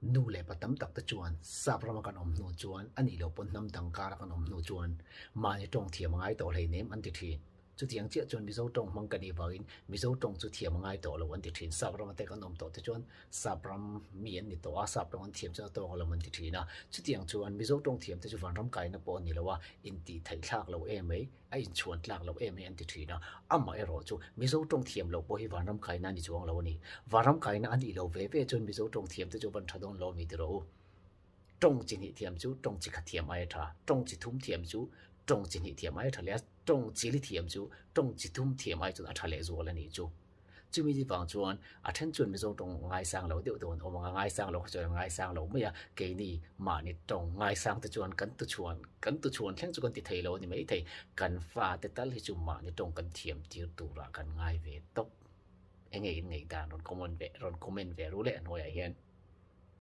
nu le patam tak ta chuan sabrama kan om nu chuan ani lo pon nam dang kara kan om nu chuan ma ni tong thiam ngai to hlei nem an ti thi chu tiang chia chuan mizo tong mang kan i wangin mizo tong chu thiam ngai to lo an ti thin sabrama te kan om to te chuan sabram mi an ni to a sabram an thiam cha to lo man ti thina chu tiang chuan mizo tong thiam te chu van ram kai na po ni lo wa in ti thai thak lo em ei a in chuan tlak lo em ei an ti thina ama ero chu mizo tong thiam lo po hi van ram kai na ni chuang lo ni varam kai na ani lo ve ve chun mizo tong thiam te chu ban thadon lo mi tiro tong chin hi thiam chu tong chi kha thiam ai tha tong chi thum thiam chu tong chin hi thiam ai tha le tong chi li thiam chu tong chi thum thiam ai chu a tha le zo la ni chu chu mi ji wang chuan a then chun mizo tong ngai sang lo deuh don om ngai sang lo chu ngai sang lo me ya ke ni ma ni tong ngai sang te chuan kan tu chuan thleng chu kan ti thei lo ni mai thei kan fa te tal hi chu ma ni tong kan thiam tir tu ra kan ngai ve tok engei in ngei dan ron comment ve ru le an hoi a hian